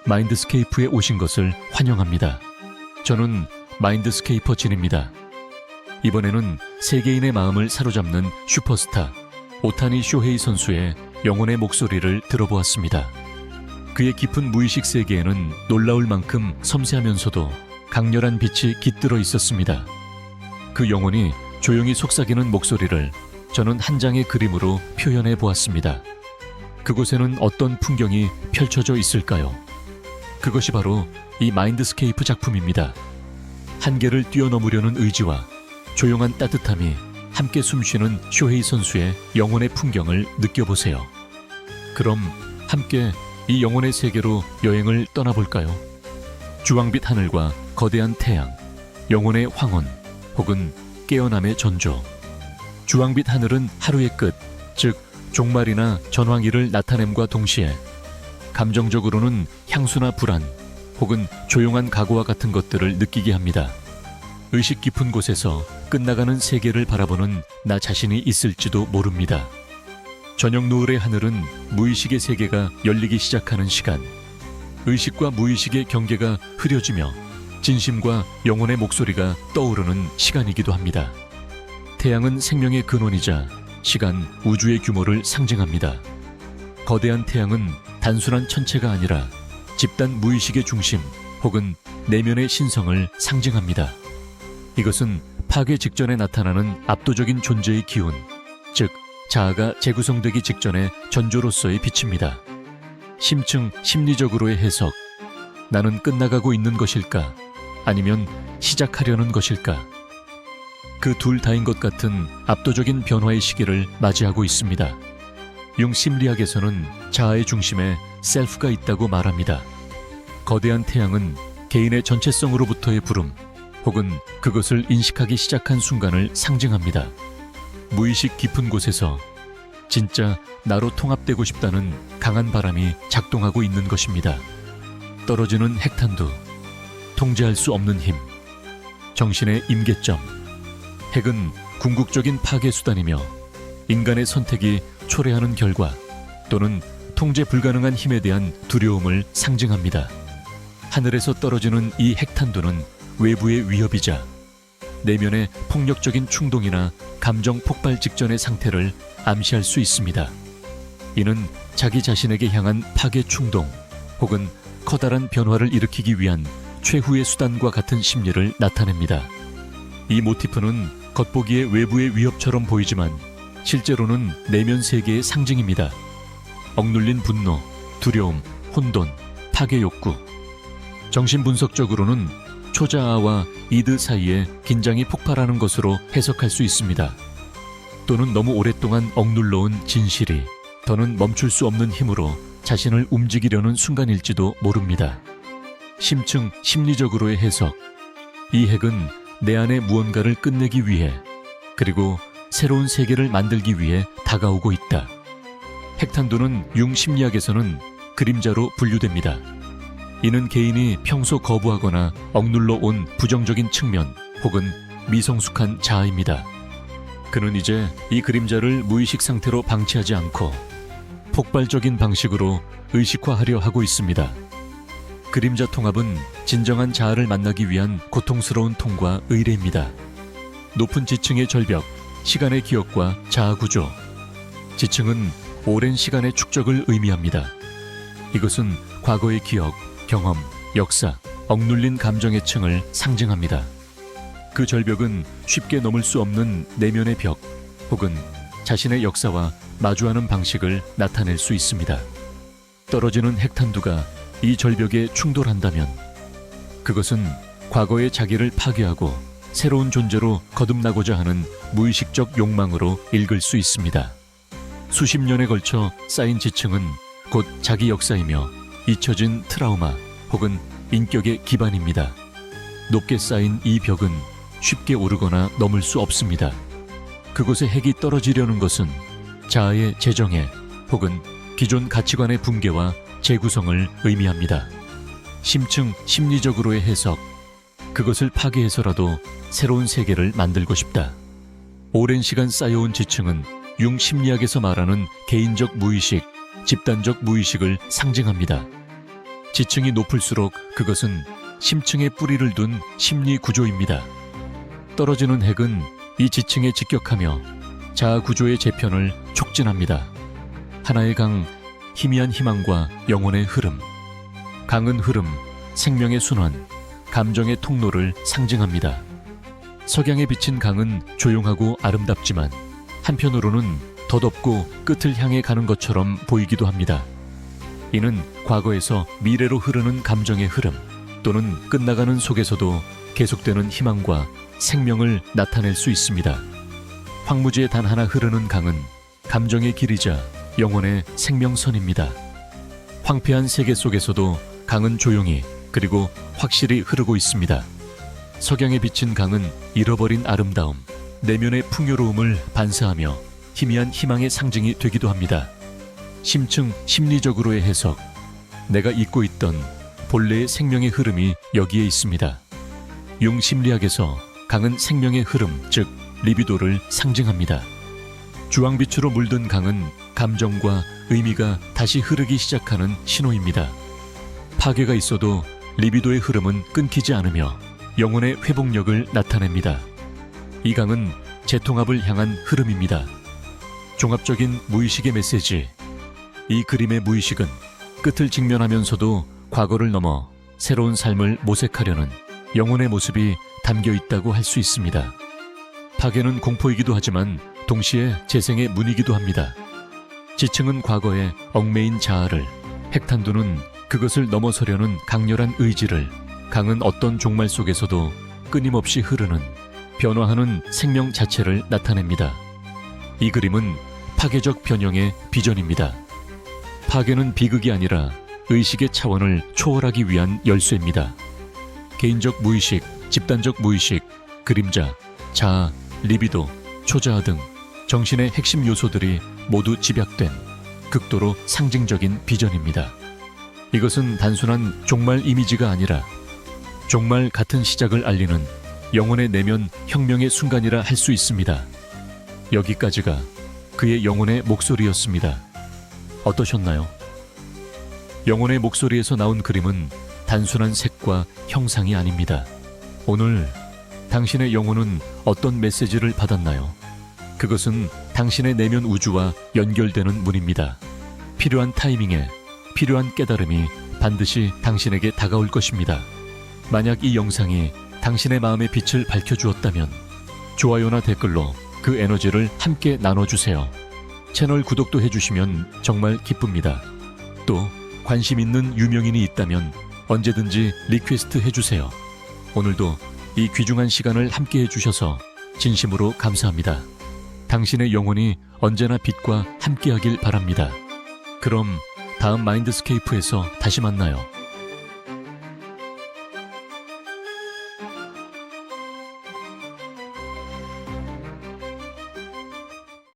마인드스케이프에 오신 것을 환영합니다. 저는 마인드스케이퍼 진입니다. 이번에는 세계인의 마음을 사로잡는 슈퍼스타 오타니 쇼헤이 선수의 영혼의 목소리를 들어보았습니다. 그의 깊은 무의식 세계에는 놀라울 만큼 섬세하면서도 강렬한 빛이 깃들어 있었습니다. 그 영혼이 조용히 속삭이는 목소리를 저는 한 장의 그림으로 표현해 보았습니다. 그곳에는 어떤 풍경이 펼쳐져 있을까요? 그것이 바로 이 마인드스케이프 작품입니다. 한계를 뛰어넘으려는 의지와 조용한 따뜻함이 함께 숨쉬는 쇼헤이 선수의 영혼의 풍경을 느껴보세요. 그럼 함께 이 영혼의 세계로 여행을 떠나볼까요? 주황빛 하늘과 거대한 태양, 영혼의 황혼 혹은 깨어남의 전조. 주황빛 하늘은 하루의 끝, 즉 종말이나 전황일을 나타냄과 동시에 감정적으로는 향수나 불안 혹은 조용한 각오와 같은 것들을 느끼게 합니다. 의식 깊은 곳에서 끝나가는 세계를 바라보는 나 자신이 있을지도 모릅니다. 저녁 노을의 하늘은 무의식의 세계가 열리기 시작하는 시간, 의식과 무의식의 경계가 흐려지며 진심과 영혼의 목소리가 떠오르는 시간이기도 합니다. 태양은 생명의 근원이자 시간, 우주의 규모를 상징합니다. 거대한 태양은 단순한 천체가 아니라 집단 무의식의 중심 혹은 내면의 신성을 상징합니다. 이것은 파괴 직전에 나타나는 압도적인 존재의 기운, 즉 자아가 재구성되기 직전의 전조로서의 빛입니다. 심층 심리적으로의 해석, 나는 끝나가고 있는 것일까? 아니면 시작하려는 것일까? 그 둘 다인 것 같은 압도적인 변화의 시기를 맞이하고 있습니다. 융 심리학에서는 자아의 중심에 셀프가 있다고 말합니다. 거대한 태양은 개인의 전체성으로부터의 부름 혹은 그것을 인식하기 시작한 순간을 상징합니다. 무의식 깊은 곳에서 진짜 나로 통합되고 싶다는 강한 바람이 작동하고 있는 것입니다. 떨어지는 핵탄두, 통제할 수 없는 힘, 정신의 임계점. 핵은 궁극적인 파괴 수단이며 인간의 선택이 초래하는 결과 또는 통제 불가능한 힘에 대한 두려움을 상징합니다. 하늘에서 떨어지는 이 핵탄두는 외부의 위협이자 내면의 폭력적인 충동이나 감정 폭발 직전의 상태를 암시할 수 있습니다. 이는 자기 자신에게 향한 파괴 충동 혹은 커다란 변화를 일으키기 위한 최후의 수단과 같은 심리를 나타냅니다. 이 모티프는 겉보기에 외부의 위협처럼 보이지만 실제로는 내면 세계의 상징입니다. 억눌린 분노, 두려움, 혼돈, 파괴 욕구. 정신분석적으로는 초자아와 이드 사이에 긴장이 폭발하는 것으로 해석할 수 있습니다. 또는 너무 오랫동안 억눌러온 진실이 더는 멈출 수 없는 힘으로 자신을 움직이려는 순간일지도 모릅니다. 심층 심리적으로의 해석. 이 핵은 내 안에 무언가를 끝내기 위해 그리고 새로운 세계를 만들기 위해 다가오고 있다. 핵탄두는 융 심리학에서는 그림자로 분류됩니다. 이는 개인이 평소 거부하거나 억눌러 온 부정적인 측면 혹은 미성숙한 자아입니다. 그는 이제 이 그림자를 무의식 상태로 방치하지 않고 폭발적인 방식으로 의식화하려 하고 있습니다. 그림자 통합은 진정한 자아를 만나기 위한 고통스러운 통과 의례입니다. 높은 지층의 절벽, 시간의 기억과 자아 구조. 지층은 오랜 시간의 축적을 의미합니다. 이것은 과거의 기억, 경험, 역사, 억눌린 감정의 층을 상징합니다. 그 절벽은 쉽게 넘을 수 없는 내면의 벽 혹은 자신의 역사와 마주하는 방식을 나타낼 수 있습니다. 떨어지는 핵탄두가 이 절벽에 충돌한다면 그것은 과거의 자기를 파괴하고 새로운 존재로 거듭나고자 하는 무의식적 욕망으로 읽을 수 있습니다. 수십 년에 걸쳐 쌓인 지층은 곧 자기 역사이며 잊혀진 트라우마 혹은 인격의 기반입니다. 높게 쌓인 이 벽은 쉽게 오르거나 넘을 수 없습니다. 그곳에 핵이 떨어지려는 것은 자아의 재정애 혹은 기존 가치관의 붕괴와 재구성을 의미합니다. 심층 심리적으로의 해석. 그것을 파괴해서라도 새로운 세계를 만들고 싶다. 오랜 시간 쌓여온 지층은 융 심리학에서 말하는 개인적 무의식 집단적 무의식을 상징합니다. 지층이 높을수록 그것은 심층에 뿌리를 둔 심리 구조입니다. 떨어지는 핵은 이 지층에 직격하며 자아 구조의 재편을 촉진합니다. 하나의 강, 희미한 희망과 영혼의 흐름. 강은 흐름, 생명의 순환, 감정의 통로를 상징합니다. 석양에 비친 강은 조용하고 아름답지만 한편으로는 덧없고 끝을 향해 가는 것처럼 보이기도 합니다. 이는 과거에서 미래로 흐르는 감정의 흐름 또는 끝나가는 속에서도 계속되는 희망과 생명을 나타낼 수 있습니다. 황무지에 단 하나 흐르는 강은 감정의 길이자 영혼의 생명선입니다. 황폐한 세계 속에서도 강은 조용히 그리고 확실히 흐르고 있습니다. 석양에 비친 강은 잃어버린 아름다움, 내면의 풍요로움을 반사하며 희미한 희망의 상징이 되기도 합니다. 심층 심리적으로의 해석, 내가 잊고 있던 본래의 생명의 흐름이 여기에 있습니다. 융 심리학에서 강은 생명의 흐름, 즉 리비도를 상징합니다. 주황빛으로 물든 강은 감정과 의미가 다시 흐르기 시작하는 신호입니다. 파괴가 있어도 리비도의 흐름은 끊기지 않으며 영혼의 회복력을 나타냅니다. 이 강은 재통합을 향한 흐름입니다. 종합적인 무의식의 메시지. 이 그림의 무의식은 끝을 직면하면서도 과거를 넘어 새로운 삶을 모색하려는 영혼의 모습이 담겨 있다고 할 수 있습니다. 파괴는 공포이기도 하지만 동시에 재생의 문이기도 합니다. 지층은 과거의 얽매인 자아를, 핵탄두는 그것을 넘어서려는 강렬한 의지를, 강은 어떤 종말 속에서도 끊임없이 흐르는, 변화하는 생명 자체를 나타냅니다. 이 그림은 파괴적 변형의 비전입니다. 파괴는 비극이 아니라 의식의 차원을 초월하기 위한 열쇠입니다. 개인적 무의식, 집단적 무의식, 그림자, 자아, 리비도, 초자아 등 정신의 핵심 요소들이 모두 집약된 극도로 상징적인 비전입니다. 이것은 단순한 종말 이미지가 아니라 종말 같은 시작을 알리는 영혼의 내면 혁명의 순간이라 할 수 있습니다. 여기까지가 그의 영혼의 목소리였습니다. 어떠셨나요? 영혼의 목소리에서 나온 그림은 단순한 색과 형상이 아닙니다. 오늘 당신의 영혼은 어떤 메시지를 받았나요? 그것은 당신의 내면 우주와 연결되는 문입니다. 필요한 타이밍에 필요한 깨달음이 반드시 당신에게 다가올 것입니다. 만약 이 영상이 당신의 마음의 빛을 밝혀주었다면 좋아요나 댓글로 그 에너지를 함께 나눠주세요. 채널 구독도 해주시면 정말 기쁩니다. 또 관심 있는 유명인이 있다면 언제든지 리퀘스트 해주세요. 오늘도 이 귀중한 시간을 함께 해주셔서 진심으로 감사합니다. 당신의 영혼이 언제나 빛과 함께하길 바랍니다. 그럼 다음 마인드스케이프에서 다시 만나요.